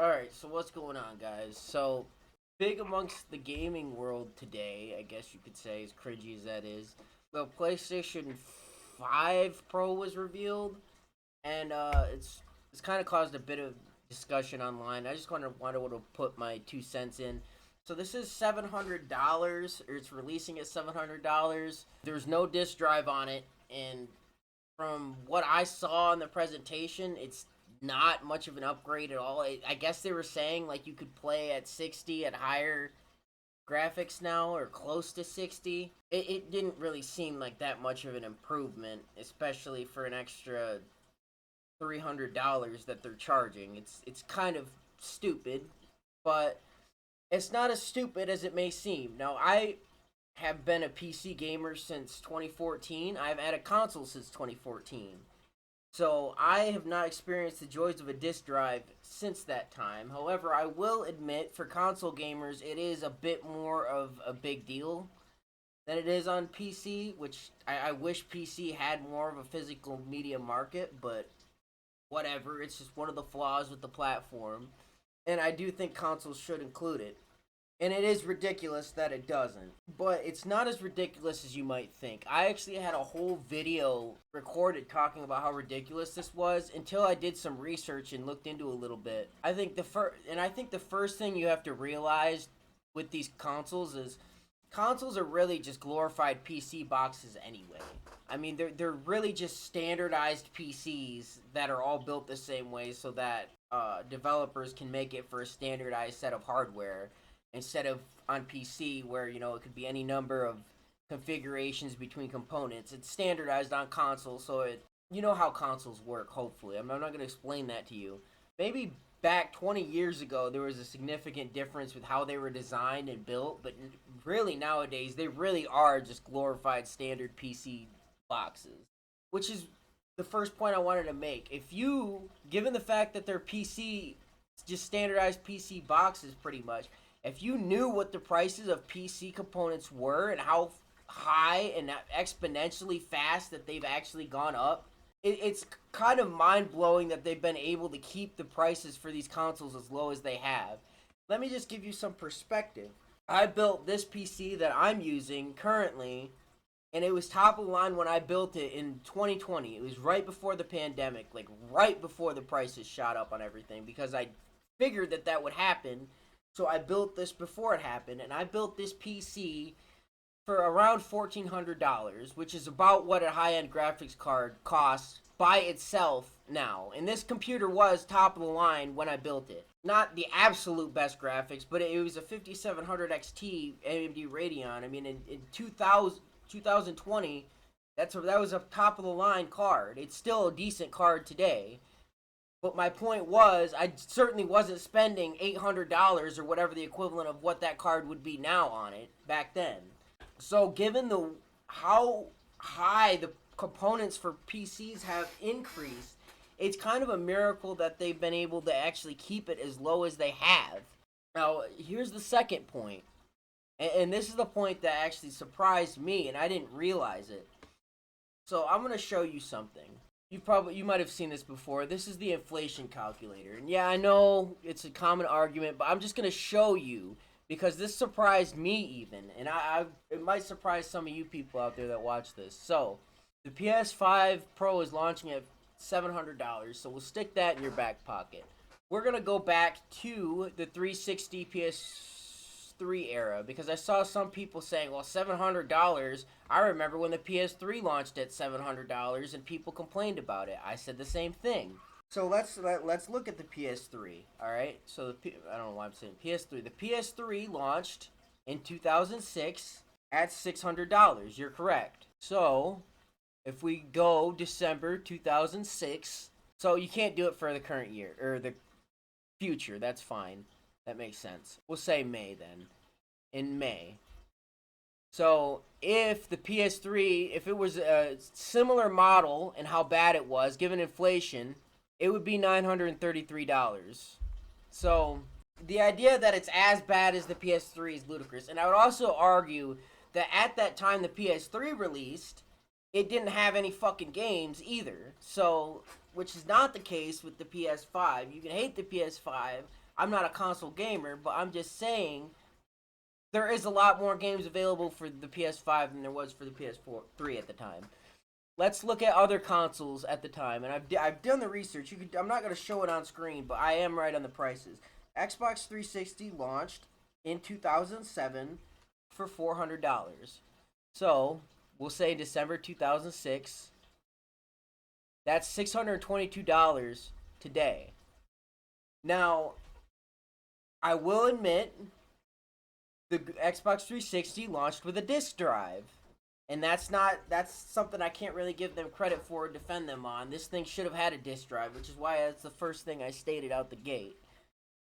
Alright, so what's going on, guys? So, big amongst the gaming world today, I guess you could say, as cringy as that is, the PlayStation 5 Pro was revealed, and it's kind of caused a bit of discussion online. I just wanted to put my 2 cents in. So this is $700, or it's releasing at $700. There's no disk drive on it, and from what I saw in the presentation, it's not much of an upgrade at all. I guess they were saying like you could play at 60 at higher graphics now, or close to 60. It didn't really seem like that much of an improvement, especially for an extra $300 that they're charging. It's kind of stupid, but it's not as stupid as it may seem. Now, I have been a PC gamer since 2014. I've had a console since 2014. So I have not experienced the joys of a disc drive since that time. However, I will admit for console gamers, it is a bit more of a big deal than it is on PC, which I wish PC had more of a physical media market, but whatever. It's just one of the flaws with the platform. And I do think consoles should include it. And it is ridiculous that it doesn't. But it's not as ridiculous as you might think. I actually had a whole video recorded talking about how ridiculous this was until I did some research and looked into a little bit. I think the first thing you have to realize with these consoles is consoles are really just glorified PC boxes anyway. I mean, they're really just standardized PCs that are all built the same way so that developers can make it for a standardized set of hardware instead of on PC where, it could be any number of configurations between components. It's standardized on console, so you know how consoles work, hopefully. I'm not going to explain that to you. Maybe back 20 years ago there was a significant difference with how they were designed and built, but really nowadays they really are just glorified standard PC boxes. Which is the first point I wanted to make. If you, given the fact that they're PC, just standardized PC boxes pretty much, if you knew what the prices of PC components were and how high and exponentially fast that they've actually gone up, it's kind of mind-blowing that they've been able to keep the prices for these consoles as low as they have. Let me just give you some perspective. I built this PC that I'm using currently, and it was top of the line when I built it in 2020. It was right before the pandemic, like right before the prices shot up on everything, because I figured that would happen. So I built this before it happened, and I built this PC for around $1,400, which is about what a high-end graphics card costs by itself now. And this computer was top of the line when I built it. Not the absolute best graphics, but it was a 5700 XT AMD Radeon. I mean, in 2020, that was a top-of-the-line card. It's still a decent card today. But my point was, I certainly wasn't spending $800 or whatever the equivalent of what that card would be now on it back then. So given how high the components for PCs have increased, it's kind of a miracle that they've been able to actually keep it as low as they have. Now, here's the second point. And this is the point that actually surprised me, and I didn't realize it. So I'm going to show you something. You might have seen this before. This is the inflation calculator. And yeah, I know it's a common argument, but I'm just going to show you because this surprised me even. And it might surprise some of you people out there that watch this. So, the PS5 Pro is launching at $700, so we'll stick that in your back pocket. We're going to go back to the 360 PS3 era because I saw some people saying, well, $700, I remember when the PS3 launched at $700 and people complained about it. I said the same thing. So let's look at the PS3, all right? So I don't know why I'm saying PS3. The PS3 launched in 2006 at $600. You're correct. So if we go December 2006, so you can't do it for the current year or the future. That's fine. That makes sense. We'll say May then. In May. So if the PS3, if it was a similar model and how bad it was, given inflation, it would be $933. So the idea that it's as bad as the PS3 is ludicrous. And I would also argue that at that time the PS3 released, it didn't have any fucking games either. So, which is not the case with the PS5. You can hate the PS5. I'm not a console gamer, but I'm just saying there is a lot more games available for the PS5 than there was for the PS4 3 at the time. Let's look at other consoles at the time, and I've done the research. I'm not going to show it on screen, but I am right on the prices. Xbox 360 launched in 2007 for $400. So we'll say December 2006. That's $622 today. Now, I will admit the Xbox 360 launched with a disc drive. And that's something I can't really give them credit for or defend them on. This thing should have had a disc drive, which is why that's the first thing I stated out the gate.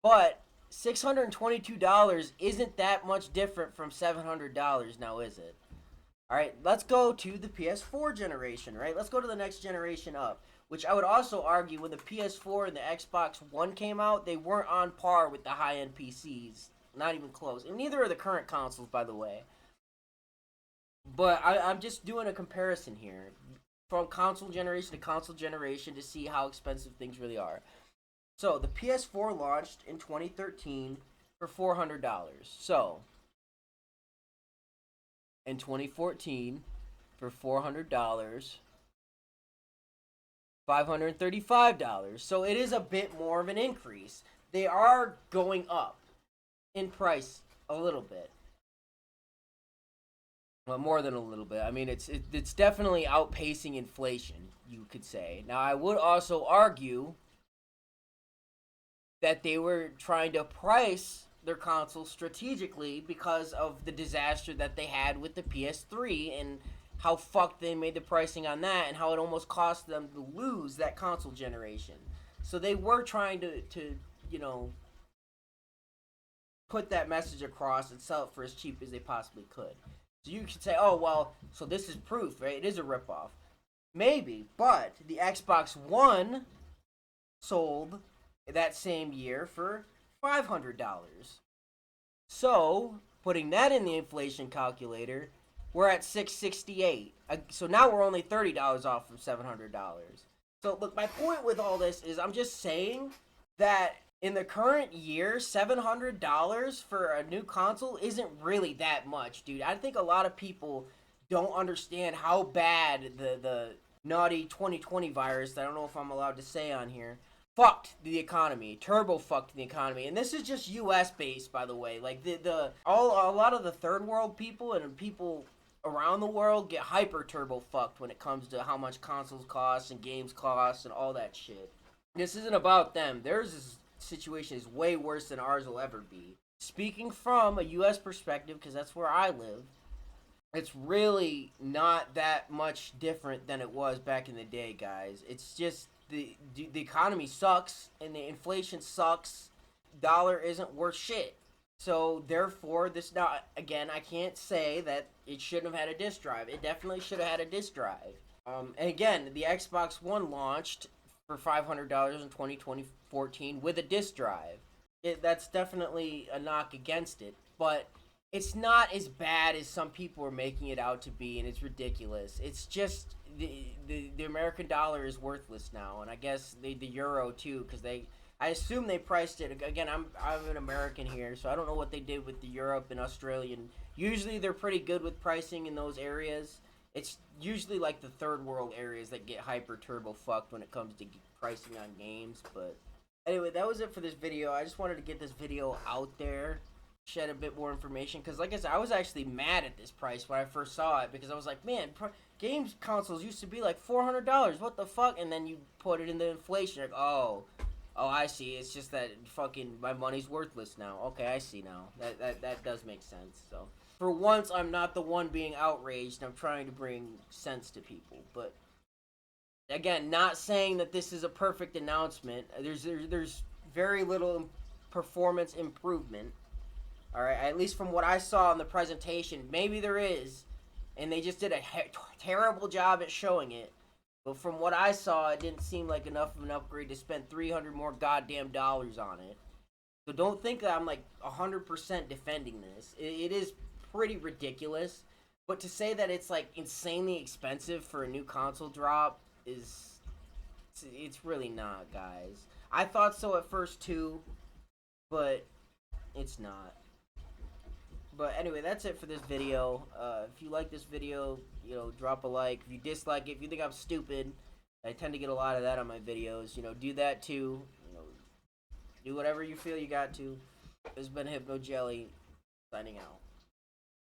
But $622 isn't that much different from $700 now, is it? Alright, let's go to the PS4 generation, right? Let's go to the next generation up. Which I would also argue when the PS4 and the Xbox One came out, they weren't on par with the high-end PCs. Not even close. And neither are the current consoles, by the way. But I'm just doing a comparison here. From console generation to console generation to see how expensive things really are. So, the PS4 launched in 2013 for $400. So, in 2014, for $400, $535. So, it is a bit more of an increase. They are going up in price a little bit. Well, more than a little bit. I mean, it's definitely outpacing inflation, you could say. Now, I would also argue that they were trying to price their console strategically because of the disaster that they had with the PS3 and how fucked they made the pricing on that and how it almost cost them to lose that console generation. So they were trying to put that message across and sell it for as cheap as they possibly could. So you could say, oh, well, so this is proof, right? It is a ripoff. Maybe, but the Xbox One sold that same year for $500. So, putting that in the inflation calculator, we're at $668. So now we're only $30 off from $700. So, look, my point with all this is I'm just saying that in the current year, $700 for a new console isn't really that much, dude. I think a lot of people don't understand how bad the naughty 2020 virus, I don't know if I'm allowed to say on here, fucked the economy, turbo fucked the economy. And this is just US based, by the way. Like a lot of the third world people and people around the world get hyper turbo fucked when it comes to how much consoles cost and games cost and all that shit. This isn't about them. Theirs situation is way worse than ours will ever be. Speaking from a US perspective, because that's where I live, it's really not that much different than it was back in the day, guys. It's just the economy sucks and the inflation sucks. Dollar isn't worth shit. So therefore, again, I can't say that it shouldn't have had a disc drive. It definitely should have had a disc drive. And again, the Xbox One launched for $500 in 2014 with a disc drive. That's definitely a knock against it, but it's not as bad as some people are making it out to be, and it's ridiculous. It's just the American dollar is worthless now, and I guess the euro too, because I assume they priced it. Again, I'm an American here, so I don't know what they did with the Europe and Australian. Usually they're pretty good with pricing in those areas. It's usually like the third world areas that get hyper turbo fucked when it comes to pricing on games. But anyway, that was it for this video. I just wanted to get this video out there, shed a bit more information, because like I said, I was actually mad at this price when I first saw it, because I was like, man, games consoles used to be like $400. What the fuck? And then you put it in the inflation, like, oh, I see. It's just that fucking my money's worthless now. Okay, I see now. That does make sense. So for once, I'm not the one being outraged. I'm trying to bring sense to people. But again, not saying that this is a perfect announcement. There's very little performance improvement. All right, at least from what I saw in the presentation, maybe there is, and they just did a terrible job at showing it. But from what I saw, it didn't seem like enough of an upgrade to spend $300 more goddamn dollars on it. So don't think that I'm like 100% defending this. It is pretty ridiculous. But to say that it's like insanely expensive for a new console drop it's really not, guys. I thought so at first too. but it's not. But anyway, that's it for this video. If you like this video, drop a like. If you dislike it, if you think I'm stupid, I tend to get a lot of that on my videos. Do that too. Do whatever you feel you got to. This has been Hypno Jelly, signing out.